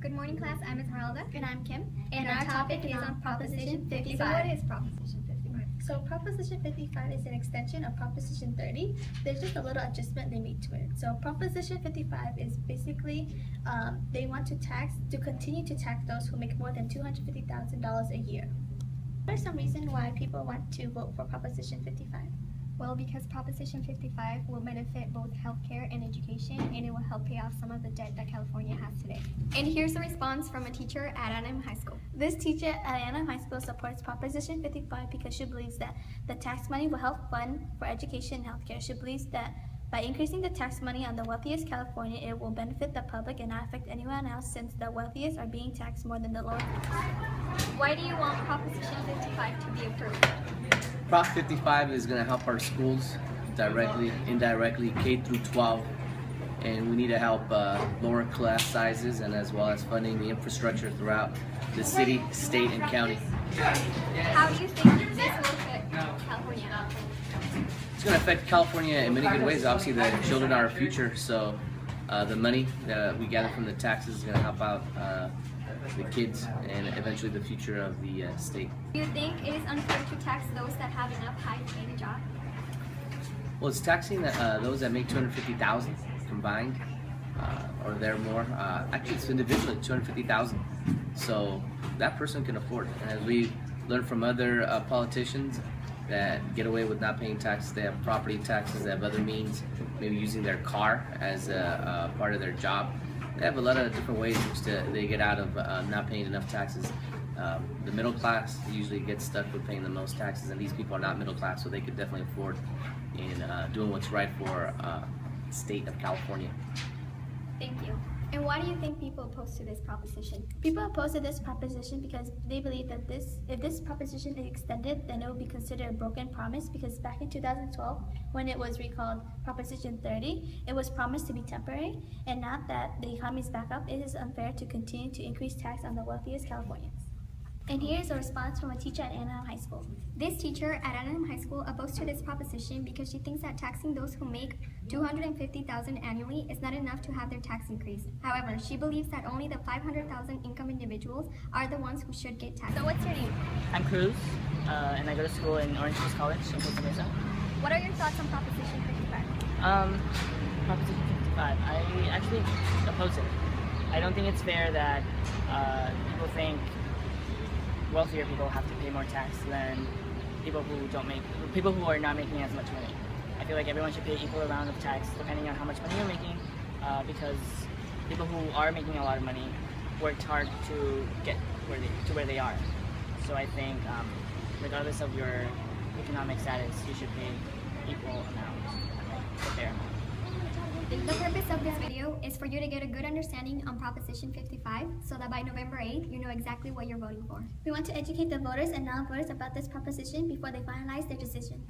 Good morning, class. I'm Esmeralda. And I'm Kim. And our topic is on Proposition 55. So what is Proposition 55? So Proposition 55 is an extension of Proposition 30. There's just a little adjustment they made to it. So Proposition 55 is basically they want to continue to tax those who make more than $250,000 a year. What are some reasons why people want to vote for Proposition 55? Well, because Proposition 55 will benefit both healthcare and education, and it will help pay off some of the debt that California has today. And here's a response from a teacher at Anaheim High School. This teacher at Anaheim High School supports Proposition 55 because she believes that the tax money will help fund for education and healthcare. She believes that by increasing the tax money on the wealthiest California, it will benefit the public and not affect anyone else, since the wealthiest are being taxed more than the lower. Why do you want Proposition 55 to be approved? Prop 55 is going to help our schools directly, indirectly, K through 12, and we need to help lower class sizes, and as well as funding the infrastructure throughout the city, state, and county. How do you think this will affect California? It's going to affect California in many good ways. Obviously, the children are our future, so the money that we gather from the taxes is going to help out the kids and eventually the future of the state. Do you think it is unfair to tax those that have enough high-paying job? Well, it's taxing those that make $250,000 combined, or they're more. Actually, it's individually $250,000, so that person can afford it. And as we learned from other politicians that get away with not paying taxes, they have property taxes, they have other means, maybe using their car as a part of their job. They have a lot of different ways in which they get out of not paying enough taxes. The middle class usually gets stuck with paying the most taxes, and these people are not middle class, so they could definitely afford in doing what's right for the state of California. Thank you. And why do you think people oppose to this proposition? People oppose to this proposition because they believe that if this proposition is extended, then it will be considered a broken promise, because back in 2012, when it was recalled Proposition 30, it was promised to be temporary, and now that the economy is back up, it is unfair to continue to increase tax on the wealthiest Californians. And here's a response from a teacher at Anaheim High School. This teacher at Anaheim High School opposed to this proposition because she thinks that taxing those who make $250,000 annually is not enough to have their tax increased. However, she believes that only the $500,000 income individuals are the ones who should get taxed. So what's your name? I'm Cruz, and I go to school in Orange Coast College in Costa Mesa. What are your thoughts on Proposition 55? Proposition 55, I actually oppose it. I don't think it's fair that people think wealthier people have to pay more tax than people who are not making as much money. I feel like everyone should pay equal amount of tax depending on how much money you're making, because people who are making a lot of money worked hard to get where they are. So I think regardless of your economic status, you should pay equal amount, a fair amount. The purpose of this video is for you to get a good understanding on Proposition 55, so that by November 8th, you know exactly what you're voting for. We want to educate the voters and non-voters about this proposition before they finalize their decision.